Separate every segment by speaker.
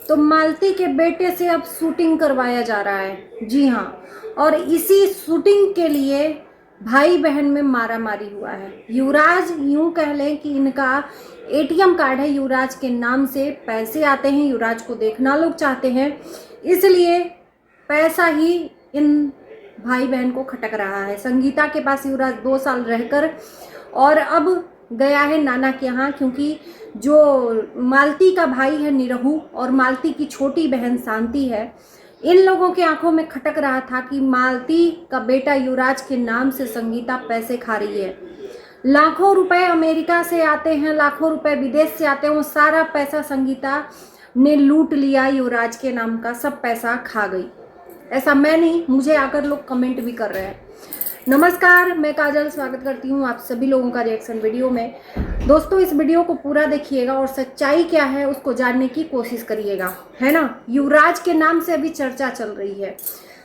Speaker 1: तो मालती के बेटे से अब शूटिंग करवाया जा रहा है। जी हाँ, और इसी शूटिंग के लिए भाई बहन में मारामारी हुआ है। युवराज, यूं कह लें कि इनका एटीएम कार्ड है युवराज के नाम से, पैसे आते हैं, युवराज को देखना लोग चाहते हैं, इसलिए पैसा ही इन भाई बहन को खटक रहा है। संगीता के पास युवराज 2 साल रहकर और अब गया है नाना के यहाँ, क्योंकि जो मालती का भाई है निरहू और मालती की छोटी बहन शांति है, इन लोगों की आंखों में खटक रहा था कि मालती का बेटा युवराज के नाम से संगीता पैसे खा रही है। लाखों रुपए अमेरिका से आते हैं, लाखों रुपए विदेश से आते हैं, वो सारा पैसा संगीता ने लूट लिया, युवराज के नाम का सब पैसा खा गई। ऐसा मैं नहीं, मुझे आकर लोग कमेंट भी कर रहे हैं। नमस्कार, मैं काजल स्वागत करती हूँ आप सभी लोगों का रिएक्शन वीडियो में। दोस्तों, इस वीडियो को पूरा देखिएगा और सच्चाई क्या है उसको जानने की कोशिश करिएगा, है ना। युवराज के नाम से अभी चर्चा चल रही है।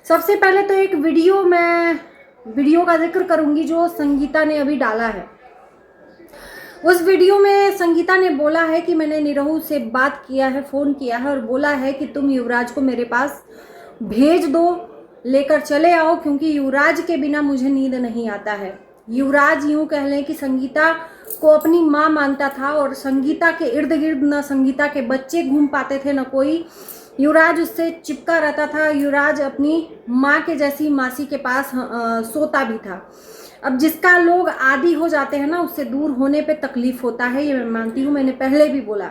Speaker 1: सबसे पहले तो एक वीडियो का जिक्र करूंगी जो संगीता ने अभी डाला है। उस वीडियो में संगीता ने बोला है कि मैंने निरहू से बात किया है, फ़ोन किया है और बोला है कि तुम युवराज को मेरे पास भेज दो, लेकर चले आओ, क्योंकि युवराज के बिना मुझे नींद नहीं आता है। युवराज, यूं कह लें कि संगीता को अपनी माँ मानता था और संगीता के इर्द गिर्द न संगीता के बच्चे घूम पाते थे न कोई। युवराज उससे चिपका रहता था। युवराज अपनी माँ के जैसी मासी के पास सोता भी था। अब जिसका लोग आदी हो जाते हैं ना, उससे दूर होने पे तकलीफ होता है, ये मैं मानती हूँ, मैंने पहले भी बोला।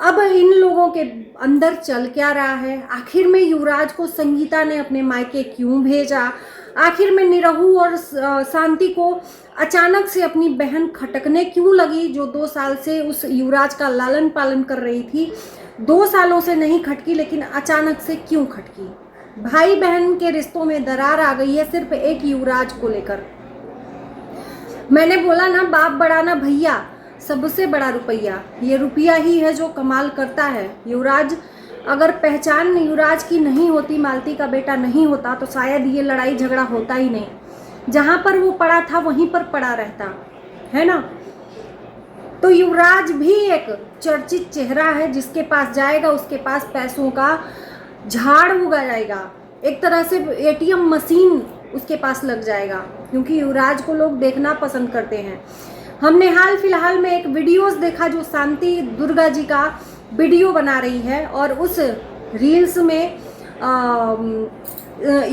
Speaker 1: अब इन लोगों के अंदर चल क्या रहा है? आखिर में युवराज को संगीता ने अपने मायके क्यों भेजा? आखिर में निरहू और शांति को अचानक से अपनी बहन खटकने क्यों लगी, जो 2 साल से उस युवराज का लालन पालन कर रही थी? 2 सालों से नहीं खटकी, लेकिन अचानक से क्यों खटकी? भाई बहन के रिश्तों में दरार आ गई है सिर्फ एक युवराज को लेकर। मैंने बोला ना, बाप बड़ा ना भैया, सबसे बड़ा रुपया। ये रुपया ही है जो कमाल करता है। युवराज, अगर पहचान युवराज की नहीं होती, मालती का बेटा नहीं होता, तो शायद ये लड़ाई झगड़ा होता ही नहीं। जहाँ पर वो पड़ा था वहीं पर पड़ा रहता, है ना। तो युवराज भी एक चर्चित चेहरा है, जिसके पास जाएगा उसके पास पैसों का झाड़ उगा जाएगा। एक तरह से एटीएम मशीन उसके पास लग जाएगा, क्योंकि युवराज को लोग देखना पसंद करते हैं। हमने हाल फिलहाल में एक वीडियोस देखा जो शांति दुर्गा जी का वीडियो बना रही है, और उस रील्स में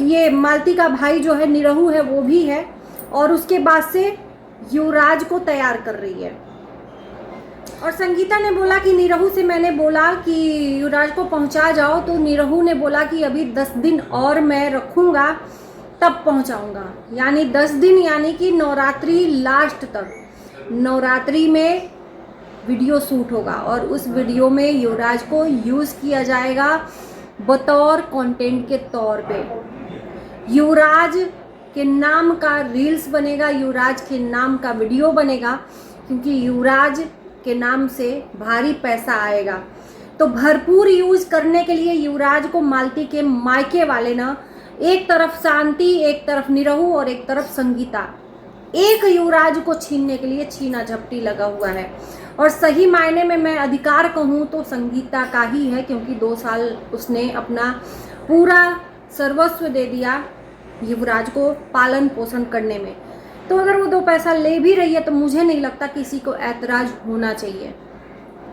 Speaker 1: ये मालती का भाई जो है निरहू है वो भी है, और उसके बाद से युवराज को तैयार कर रही है। और संगीता ने बोला कि निरहू से मैंने बोला कि युवराज को पहुंचा जाओ, तो निरहू ने बोला कि अभी 10 दिन और मैं रखूंगा, तब पहुंचाऊंगा। यानी 10 दिन, यानी कि नवरात्रि लास्ट तक। नवरात्रि में वीडियो शूट होगा और उस वीडियो में युवराज को यूज़ किया जाएगा बतौर कंटेंट के तौर पे। युवराज के नाम का रील्स बनेगा, युवराज के नाम का वीडियो बनेगा, क्योंकि युवराज के नाम से भारी पैसा आएगा। तो भरपूर यूज करने के लिए युवराज को मालती के मायके वाले ना, एक तरफ शांति, एक तरफ निरहू और एक तरफ संगीता, एक युवराज को छीनने के लिए छीना झपटी लगा हुआ है। और सही मायने में मैं अधिकार कहूँ तो संगीता का ही है, क्योंकि 2 साल उसने अपना पूरा सर्वस्व दे दिया युवराज को पालन पोषण करने में। तो अगर वो 2 पैसा ले भी रही है तो मुझे नहीं लगता किसी को ऐतराज होना चाहिए।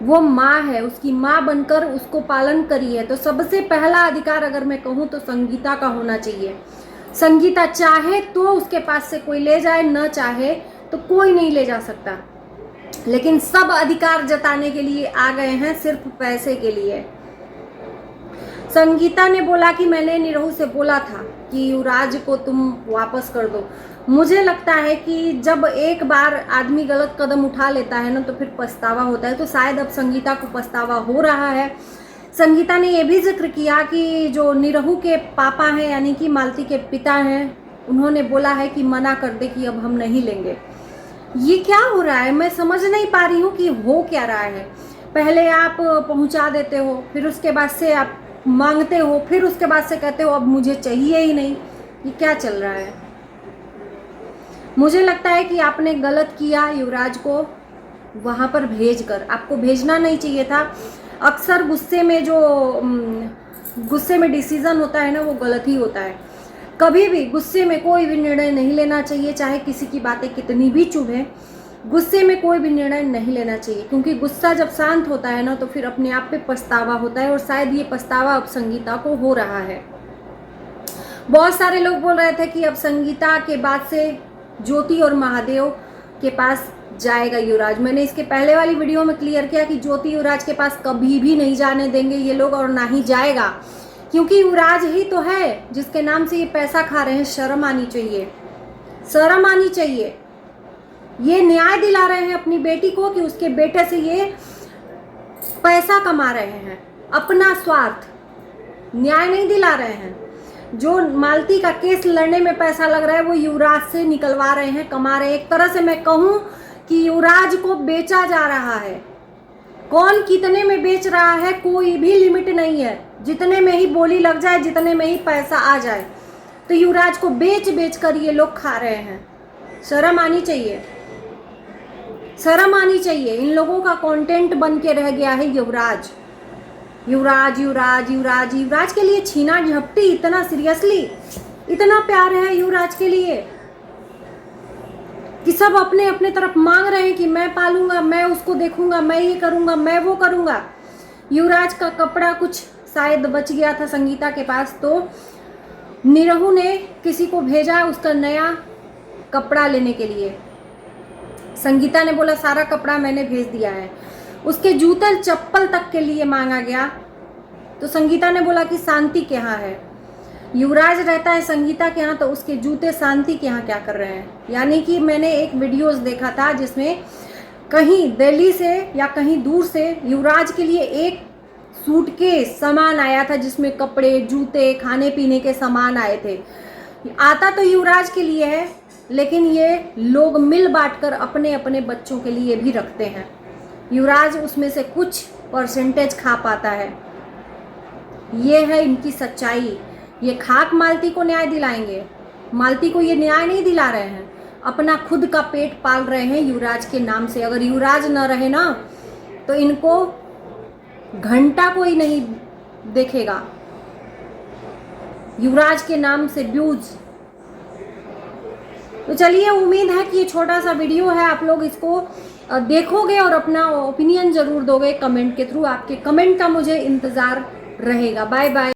Speaker 1: वो माँ है, उसकी माँ बनकर उसको पालन करी है, तो सबसे पहला अधिकार अगर मैं कहूँ तो संगीता का होना चाहिए। संगीता चाहे तो उसके पास से कोई ले जाए, न चाहे तो कोई नहीं ले जा सकता, लेकिन सब अधिकार जताने के लिए आ गए हैं सिर्फ पैसे के लिए। संगीता ने बोला कि मैंने निरहू से बोला था कि युवराज को तुम वापस कर दो। मुझे लगता है कि जब एक बार आदमी गलत कदम उठा लेता है ना, तो फिर पछतावा होता है। तो शायद अब संगीता को पछतावा हो रहा है। संगीता ने यह भी जिक्र किया कि जो निरहू के पापा हैं, यानी कि मालती के पिता हैं, उन्होंने बोला है कि मना कर दे कि अब हम नहीं लेंगे। ये क्या हो रहा है? मैं समझ नहीं पा रही हूँ कि हो क्या रहा है। पहले आप पहुँचा देते हो, फिर उसके बाद से आप मांगते हो, फिर उसके बाद से कहते हो अब मुझे चाहिए ही नहीं। ये क्या चल रहा है? मुझे लगता है कि आपने गलत किया युवराज को वहाँ पर भेजकर। आपको भेजना नहीं चाहिए था। अक्सर गुस्से में डिसीज़न होता है ना, वो गलत ही होता है। कभी भी गुस्से में कोई भी निर्णय नहीं लेना चाहिए, चाहे किसी की बातें कितनी भी चुभें, गुस्से में कोई भी निर्णय नहीं लेना चाहिए, क्योंकि गुस्सा जब शांत होता है ना तो फिर अपने आप पे पछतावा होता है, और शायद ये पछतावा अब संगीता को हो रहा है। बहुत सारे लोग बोल रहे थे कि अब संगीता के बाद से ज्योति और महादेव के पास जाएगा युवराज। मैंने इसके पहले वाली वीडियो में क्लियर किया कि ज्योति युवराज के पास कभी भी नहीं जाने देंगे ये लोग, और ना ही जाएगा, क्योंकि युवराज ही तो है जिसके नाम से ये पैसा खा रहे हैं। शर्म आनी चाहिए, शर्म आनी चाहिए। ये न्याय दिला रहे हैं अपनी बेटी को कि उसके बेटे से ये पैसा कमा रहे हैं, अपना स्वार्थ, न्याय नहीं दिला रहे हैं। जो मालती का केस लड़ने में पैसा लग रहा है वो युवराज से निकलवा रहे हैं, कमा रहे हैं। एक तरह से मैं कहूँ कि युवराज को बेचा जा रहा है। कौन कितने में बेच रहा है कोई भी लिमिट नहीं है, जितने में ही बोली लग जाए, जितने में ही पैसा आ जाए, तो युवराज को बेच कर ये लोग खा रहे हैं। शर्म आनी चाहिए, शर्म आनी चाहिए। इन लोगों का कंटेंट बन के रह गया है युवराज, युवराज युवराज युवराज। युवराज के लिए छीना झपटी, इतना सीरियसली, इतना प्यार है युवराज के लिए कि सब अपने अपने तरफ मांग रहे हैं कि मैं पालूंगा, मैं उसको देखूंगा, मैं ये करूंगा, मैं वो करूंगा। युवराज का कपड़ा कुछ शायद बच गया था संगीता के पास, तो निरहू ने किसी को भेजा उसका नया कपड़ा लेने के लिए। संगीता ने बोला सारा कपड़ा मैंने भेज दिया है। उसके जूते चप्पल तक के लिए मांगा गया, तो संगीता ने बोला कि शांति के यहाँ है। युवराज रहता है संगीता के यहाँ, तो उसके जूते शांति के यहाँ क्या कर रहे हैं। यानी कि मैंने एक वीडियोस देखा था जिसमें कहीं दिल्ली से या कहीं दूर से युवराज के लिए एक सूटकेस सामान आया था, जिसमें कपड़े, जूते, खाने पीने के सामान आए थे। आता तो युवराज के लिए है, लेकिन ये लोग मिल बांटकर अपने अपने बच्चों के लिए भी रखते हैं। युवराज उसमें से कुछ परसेंटेज खा पाता है। ये है इनकी सच्चाई। ये खाक मालती को न्याय दिलाएंगे, मालती को ये न्याय नहीं दिला रहे हैं, अपना खुद का पेट पाल रहे हैं युवराज के नाम से। अगर युवराज न रहे ना तो इनको घंटा कोई नहीं देखेगा। युवराज के नाम से व्यूज। तो चलिए, उम्मीद है कि ये छोटा सा वीडियो है, आप लोग इसको देखोगे और अपना ओपिनियन जरूर दोगे कमेंट के थ्रू। आपके कमेंट का मुझे इंतजार रहेगा। Bye bye.